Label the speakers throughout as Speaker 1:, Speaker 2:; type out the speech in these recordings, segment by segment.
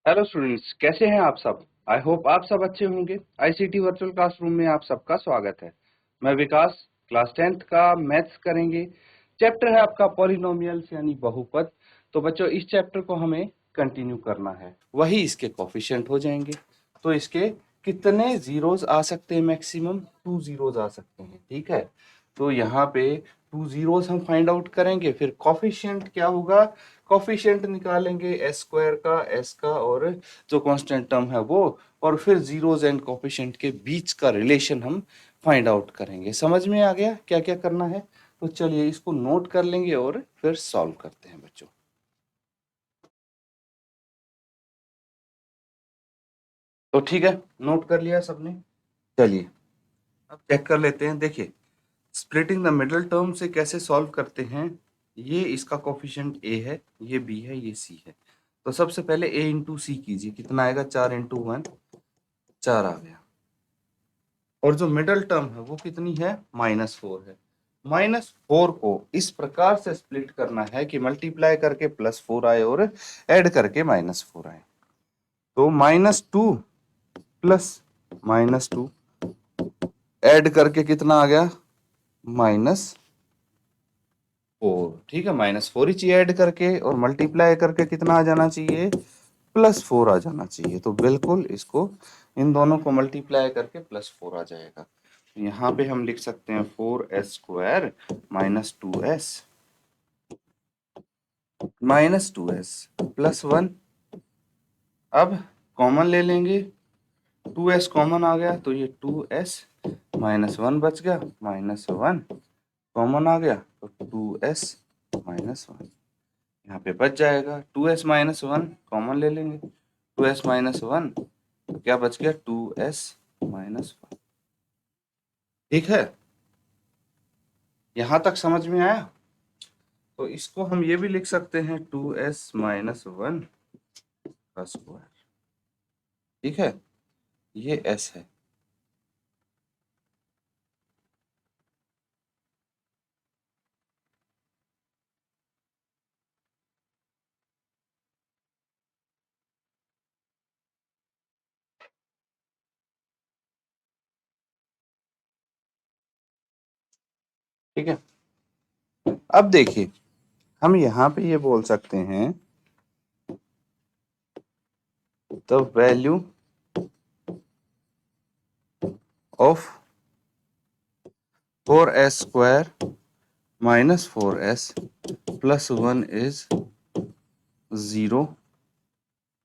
Speaker 1: Hello students, कैसे हैं आप सब। आई होप आप सब अच्छे होंगे। आईसीटी वर्चुअल क्लासरूम में आप सबका स्वागत है। मैं विकास, क्लास 10th का मैथ्स करेंगे। चैप्टर है आपका पॉलिनोमियल्स यानी बहुपद। तो बच्चों, इस चैप्टर को हमें कंटिन्यू करना है, वही इसके कोफिशिएंट हो जाएंगे। तो इसके कितने जीरोस आ सकते हैं? मैक्सिमम 2 जीरोस आ सकते हैं। ठीक है, तो यहाँ पे 2 जीरोस हम फाइंड आउट करेंगे। फिर कोफिशिएंट क्या होगा? कोफिशिएंट निकालेंगे एस स्क्वायर का, एस का, और जो कांस्टेंट टर्म है वो, और फिर जीरोस एंड कोफिशिएंट के बीच का रिलेशन हम फाइंड आउट करेंगे। समझ में आ गया क्या क्या करना है? तो चलिए इसको नोट कर लेंगे और फिर सॉल्व करते हैं बच्चों। तो ठीक है, नोट कर लिया सबने। चलिए अब चेक कर लेते हैं। देखिए, स्प्लिटिंग द मिडिल टर्म से कैसे सॉल्व करते हैं। ये इसका कोफिशिएंट ए है, ये बी है, ये सी है। तो सबसे पहले ए इंटू सी कीजिए। कितना आएगा? 4 इंटू 1, 4 आ गया। और जो मिडल टर्म है वो कितनी है? -4 है। -4 को इस प्रकार से स्प्लिट करना है कि मल्टीप्लाई करके +4 आए और ऐड करके -4 आए। तो -2 प्लस -2 ऐड करके कितना आ गया? -4। ठीक है, -4 ही चाहिए ऐड करके, और मल्टीप्लाई करके कितना आ जाना चाहिए? +4 आ जाना चाहिए। तो बिल्कुल इसको, इन दोनों को मल्टीप्लाई करके +4 आ जाएगा। तो यहाँ पे हम लिख सकते हैं 4s² -2s -2s +1। अब कॉमन ले लेंगे, 2s कॉमन आ गया तो ये 2s -1 बच गया, -1 कॉमन आ गया तो 2s -1 यहाँ पे बच जाएगा। 2s -1 कॉमन ले लेंगे, 2s -1 तो क्या बच गया? 2s -1। ठीक है, यहां तक समझ में आया? तो इसको हम ये भी लिख सकते हैं 2s -1 का स्क्वायर। ठीक है, ये s है। ठीक है, अब देखिए, हम यहाँ पे ये बोल सकते हैं the value of 4s² -4s +1 is 0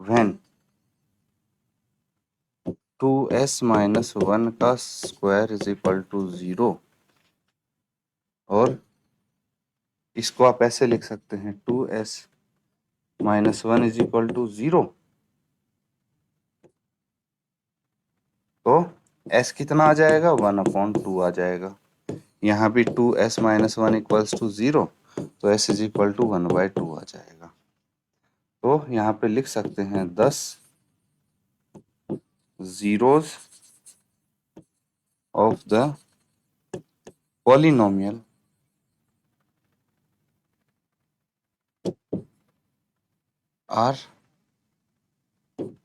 Speaker 1: when 2s -1 का स्क्वायर इज इक्वल टू 0। और इसको आप ऐसे लिख सकते हैं 2s -1 इज इक्वल टू 0। तो s कितना आ जाएगा? 1/2 आ जाएगा। यहाँ भी 2s -1 इक्वल्स टू 0, तो s इज इक्वल टू 1/2 आ जाएगा। तो यहाँ पे लिख सकते हैं 10 zeros of the polynomial are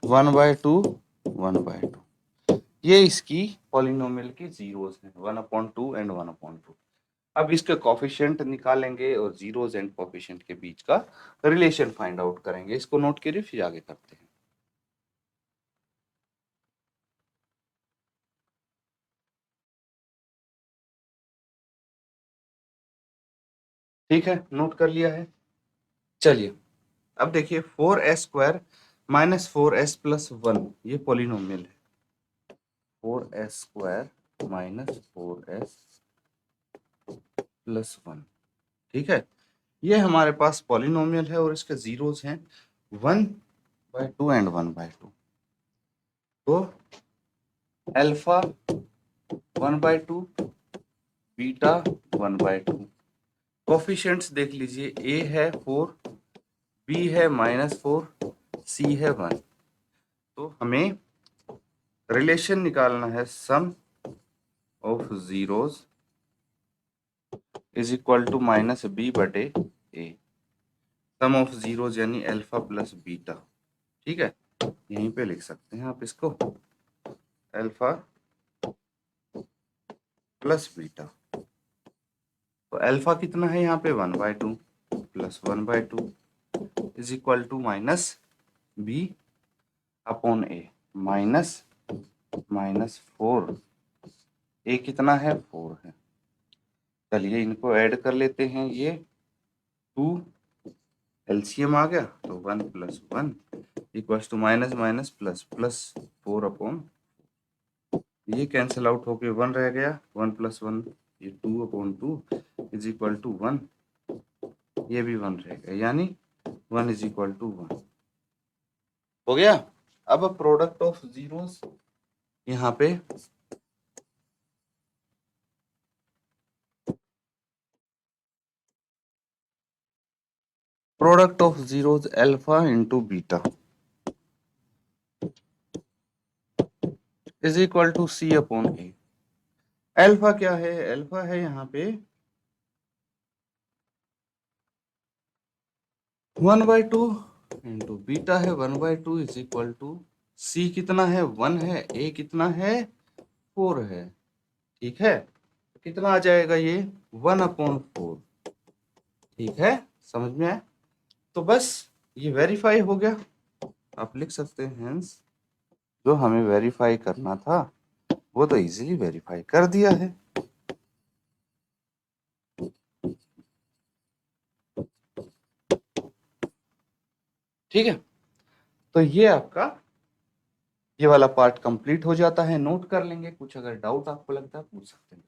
Speaker 1: 1/2 1/2। ये इसकी पॉलिनोमियल की जीरोस हैं, 1/2 एंड 1/2। अब इसके कोफिशिएंट निकालेंगे और जीरोस एंड कोफिशिएंट के बीच का रिलेशन फाइंड आउट करेंगे। इसको नोट करिए, फिर आगे करते हैं। ठीक है, नोट कर लिया है। चलिए अब देखिए, 4s² -4s +1 ये पॉलिनोमियल है। 4s² -4s +1। ठीक है, ये हमारे पास पॉलिनोमियल है और इसके जीरोस हैं 1/2 एंड 1/2। तो अल्फा 1/2, बीटा 1/2। कोफिशिएंट्स देख लीजिए, ए है 4, बी है -4, सी है 1। तो हमें रिलेशन निकालना है sum of zeros is equal to -b/a। Sum of zeros यानी अल्फा प्लस बीटा। ठीक है, यहीं पे लिख सकते हैं आप इसको, अल्फा प्लस बीटा। तो अल्फा कितना है यहाँ पे 1/2 प्लस 1/2 is equal to minus B upon A, minus -4, A कितना है 4 है। चलिए इनको ऐड कर लेते हैं, ये 2 एलसीएम आ गया तो 1 + 1 equals to minus minus plus plus 4 upon, ये कैंसिल आउट होके 1 रह गया, 1 + 1 ये 2/2 इज इक्वल टू 1, ये भी 1 रह गया, यानी 1 इज इक्वल टू 1 हो गया। अब प्रोडक्ट ऑफ जीरोस, यहाँ पे product of zeros alpha into beta is equal to C upon A. Alpha क्या है, अल्फा है यहाँ पे 1/2 इंटू बीटा है 1/2 इज इक्वल टू सी कितना है 1 है, ए कितना है 4 है, ठीक है। कितना आ जाएगा ये 1/4, ठीक है, समझ में आया। तो बस ये वेरीफाई हो गया, आप लिख सकते हैं हेंस जो हमें वेरीफाई करना था वो तो इजीली वेरीफाई कर दिया है। ठीक है, तो ये आपका ये वाला पार्ट कंप्लीट हो जाता है, नोट कर लेंगे, कुछ अगर डाउट आपको लगता है पूछ सकते हैं।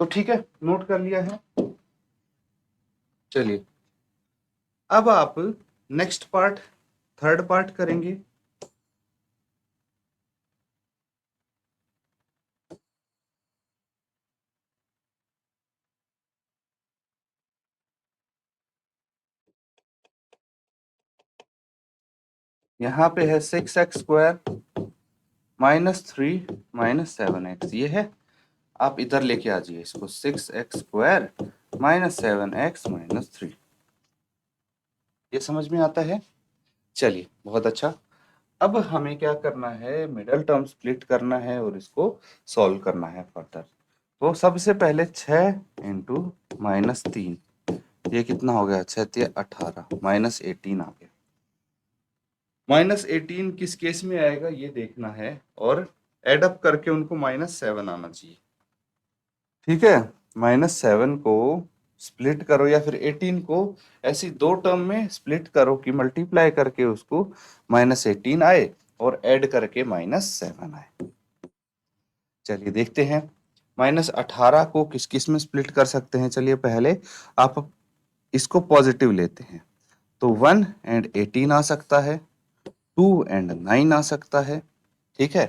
Speaker 1: तो ठीक है, नोट कर लिया है। चलिए अब आप नेक्स्ट पार्ट, थर्ड पार्ट करेंगे। यहाँ पे है 6x² -3 -7x, ये है। आप इधर लेके आ जाइए इसको, 6x² -7x -3, ये समझ में आता है। चलिए बहुत अच्छा। अब हमें क्या करना है, मिडल टर्म स्प्लिट करना है और इसको सॉल्व करना है फर्दर। तो सबसे पहले 6 इंटू -3, ये कितना हो गया, 6 × 18 -18 आ गया। -18 किस केस में आएगा ये देखना है, और एडअप करके उनको -7 आना चाहिए, ठीक है। -7 को स्प्लिट करो या फिर 18 को ऐसी दो टर्म में स्प्लिट करो कि मल्टीप्लाई करके उसको -18 आए और ऐड करके -7 आए। चलिए देखते हैं, -18 को किस किस में स्प्लिट कर सकते हैं। चलिए पहले आप इसको पॉजिटिव लेते हैं तो 1 एंड 18 आ सकता है, 2 एंड 9 आ सकता है, ठीक है।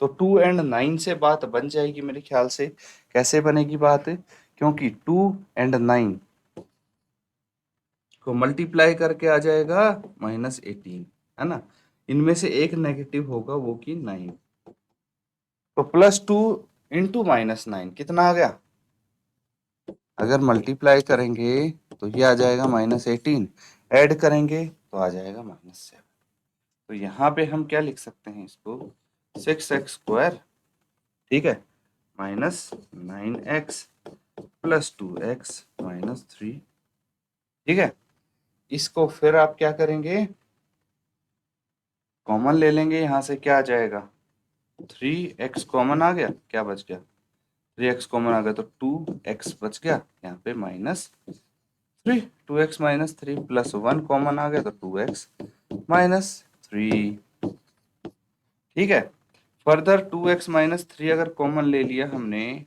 Speaker 1: तो 2 एंड 9 से बात बन जाएगी मेरे ख्याल से। कैसे बनेगी बात, क्योंकि 2 एंड 9 को मल्टीप्लाई करके आ जाएगा -18, है ना। इनमें से एक नेगेटिव होगा वो कि 9, तो +2 इंटू -9 कितना आ गया, अगर मल्टीप्लाई करेंगे तो ये आ जाएगा -18, ऐड करेंगे तो आ जाएगा -7। तो यहाँ पे हम क्या लिख सकते हैं इसको, 6x², ठीक है, -9x + 2x -3, ठीक है। इसको फिर आप क्या करेंगे, कॉमन ले लेंगे, यहाँ से क्या आ जाएगा 3x कॉमन आ गया, क्या बच गया 3x कॉमन आ गया तो 2x बच गया, यहाँ पे -3, 2x -3 + 1 कॉमन आ गया तो 2x -3, ठीक है। फर्दर 2x -3 अगर कॉमन ले लिया हमने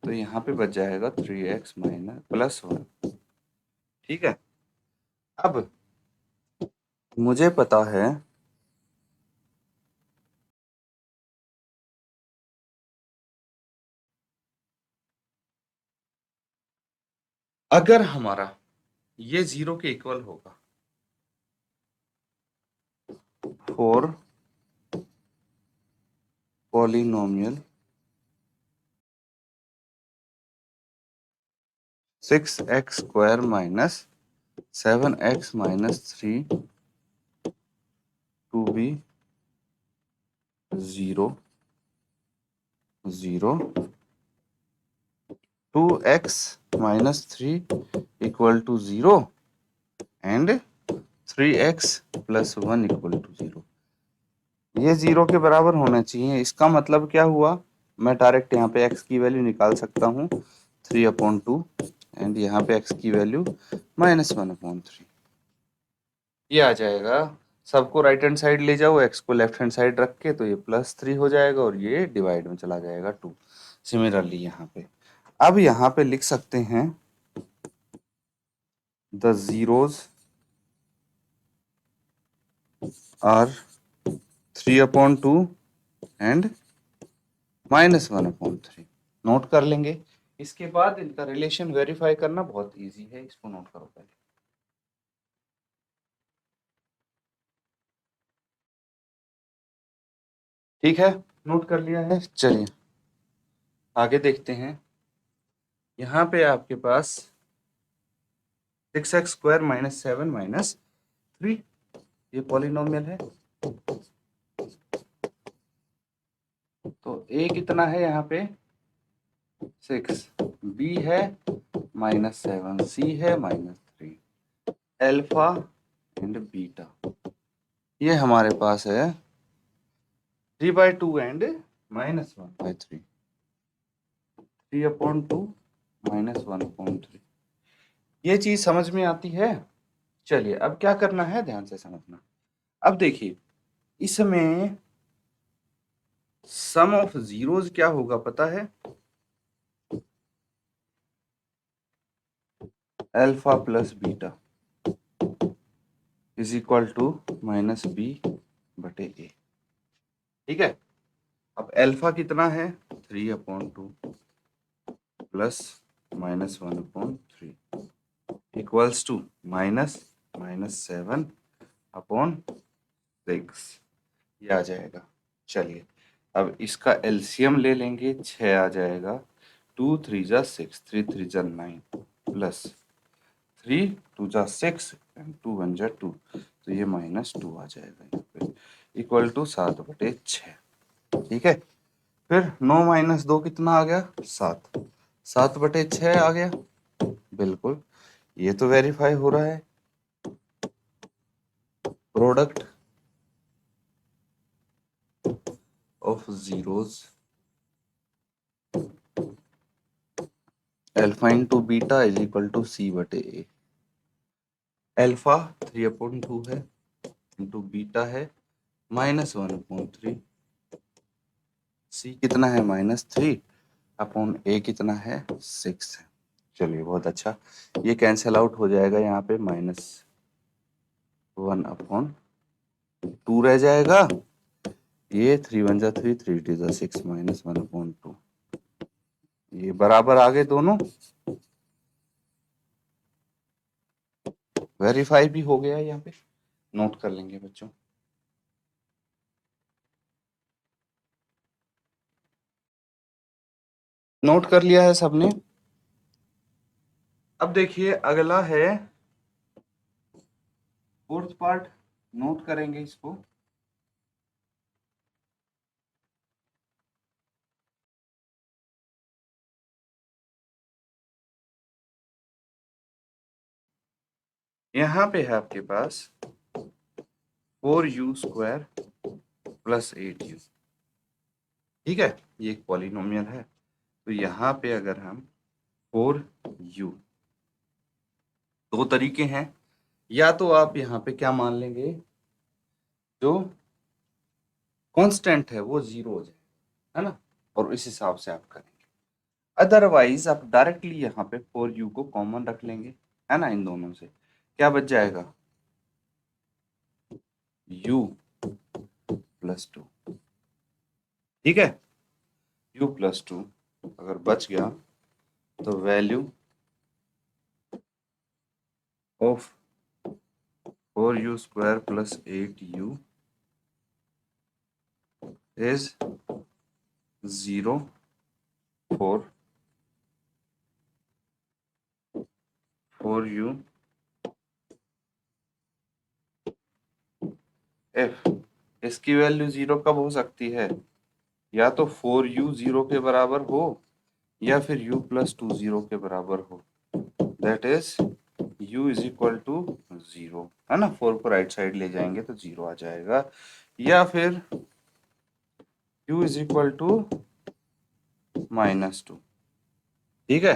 Speaker 1: तो यहाँ पे बच जाएगा 3x + 1, ठीक है। अब मुझे पता है अगर हमारा ये 0 के इक्वल होगा for polynomial 6x² minus 7x minus 3 to be 0 0 2x minus 3 equal to 0 and 3x plus 1 equal to 0। ये 0 के बराबर होना चाहिए। इसका मतलब क्या हुआ, मैं डायरेक्ट यहाँ पे x की वैल्यू निकाल सकता हूँ 3/2 एंड यहाँ पे x की वैल्यू -1/3। ये आ जाएगा। सबको राइट हैंड साइड ले जाओ, x को लेफ्ट हैंड साइड रख के, तो ये +3 हो जाएगा और ये डिवाइड में चला जाएगा 2। सिमिलरली यहाँ पे अब यहाँ पे लिख सकते हैं the zeros are 3/2 and -1/3। Note कर लेंगे। इसके बाद इनका रिलेशन वेरीफाई करना बहुत इजी है, इसको नोट करो पहले। ठीक है, नोट कर लिया है। चलिए आगे देखते हैं। यहाँ पे आपके पास 6x² माइनस 7 माइनस 3 ये पॉलिनोमियल है। तो a कितना है यहाँ पे 6, b है -7, c है -3, अल्फा एंड बीटा ये हमारे पास है 3/2 एंड -1/3, 3/2 -1/3। ये चीज समझ में आती है। चलिए अब क्या करना है, ध्यान से समझना। अब देखिए इसमें सम ऑफ जीरोज क्या होगा पता है, alpha plus beta is equal to -b/a। ठीक है, अब अल्फा कितना है 3/2 प्लस -1/3 इक्वल्स टू -7/6 ये आ जाएगा। चलिए अब इसका एलसीएम ले लेंगे, 6 आ जाएगा, 2 3 जा 6, 3 3 जा 9 प्लस 3 2 जा 6 एंड 2 1 जा 2, तो ये -2 आ जाएगा यहाँ पे इक्वल टू 7/6। ठीक है, फिर 9 - 2 कितना आ गया 7, 7/6 आ गया। बिल्कुल, ये तो वेरीफाई हो रहा है। Product of zeros alpha into beta is equal to c/a। Alpha 3/2 है इंटू बीटा है -1/3, c कितना है -3/a कितना है 6 है। चलिए बहुत अच्छा, ये कैंसिल आउट हो जाएगा, यहाँ पे -1/2 रह जाएगा। ये 3 1 जा 3, 3 2 जा 6 -1/2, ये बराबर आ गए दोनों। वेरीफाई भी हो गया यहाँ पे, नोट कर लेंगे बच्चों। नोट कर लिया है सबने। अब देखिए अगला है फोर्थ पार्ट, नोट करेंगे इसको। यहाँ पे है आपके पास 4u² प्लस 8u। ठीक है, ये एक पॉलिनोमियल है। तो यहाँ पे अगर हम 4u, दो तरीके हैं, या तो आप यहाँ पे क्या मान लेंगे, जो कांस्टेंट है वो 0 हो जाए, है ना, और इस हिसाब से आप करेंगे। अदरवाइज आप डायरेक्टली यहाँ पे 4u को कॉमन रख लेंगे, है ना, इन दोनों से क्या बच जाएगा u + 2। ठीक है, u + 2 अगर बच गया तो value of 4u² plus 8u is 0 4 four U F, इसकी वैल्यू 0 कब हो सकती है? या तो 4u 0 के बराबर हो या फिर u प्लस 2 0 के बराबर हो। That is u is equal to 0, है ना। 4 को राइट साइड ले जाएंगे तो 0 आ जाएगा, या फिर u इज इक्वल टू -2। ठीक है,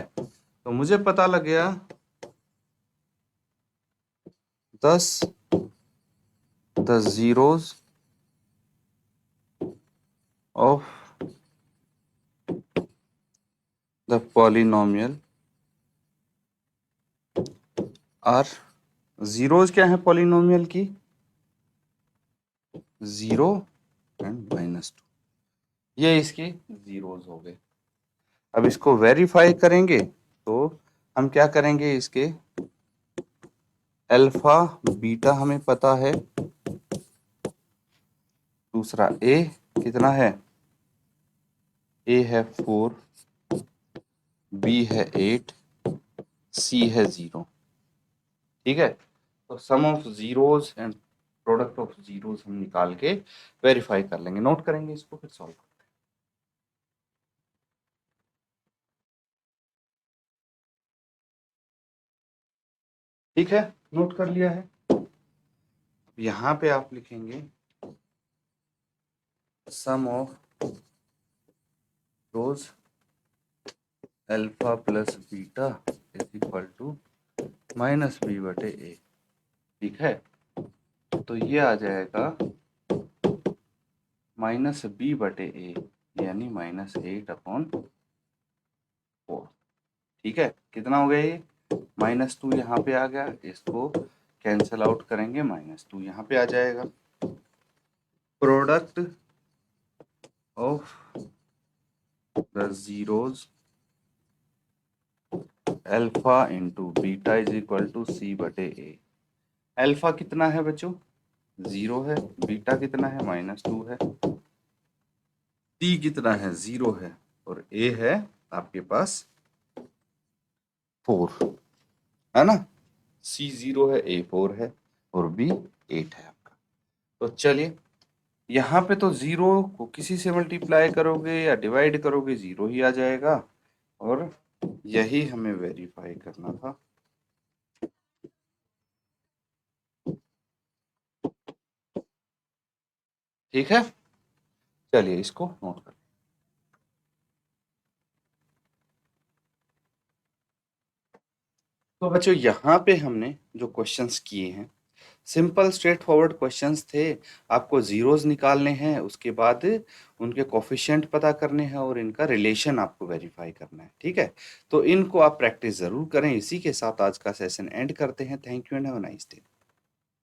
Speaker 1: तो मुझे पता लग गया 10 the zeros of the polynomial are, zeros क्या है पॉलिनोमियल की? 0 एंड -2, ये इसके जीरोज हो गए। अब इसको वेरीफाई करेंगे तो हम क्या करेंगे, इसके अल्फा बीटा हमें पता है, दूसरा ए कितना है, ए है 4, बी है 8, सी है 0। ठीक है, तो sum of zeros and product of zeros हम निकाल के वेरीफाई कर लेंगे। नोट करेंगे इसको, फिर सॉल्व करते हैं। ठीक है, नोट कर लिया है। यहां पे आप लिखेंगे sum of roots alpha plus beta is equal to -b/a। ठीक है, तो ये आ जाएगा -b/a यानी -8/4। ठीक है, कितना हो गया ये, -2 यहाँ पे आ गया, इसको कैंसल आउट करेंगे, -2 यहाँ पे आ जाएगा। Product of the zeros alpha into beta is equal to c/a। Alpha कितना है बच्चों, 0 है, बीटा कितना है, -2 है, सी कितना है, 0 है, और ए है आपके पास 4, है ना। सी 0 है, ए 4 है, और बी 8 है आपका। तो चलिए, यहाँ पे तो 0 को किसी से मल्टीप्लाई करोगे या डिवाइड करोगे 0 ही आ जाएगा, और यही हमें वेरीफाई करना था। ठीक है, चलिए इसको नोट कर। तो बच्चों यहाँ पे हमने जो क्वेश्चंस किए हैं, सिंपल स्ट्रेट फॉरवर्ड क्वेश्चंस थे। आपको जीरोस निकालने हैं, उसके बाद उनके कोफिशिएंट पता करने हैं, और इनका रिलेशन आपको वेरीफाई करना है। ठीक है, तो इनको आप प्रैक्टिस जरूर करें। इसी के साथ आज का सेशन एंड करते हैं। Thank you and have a nice day.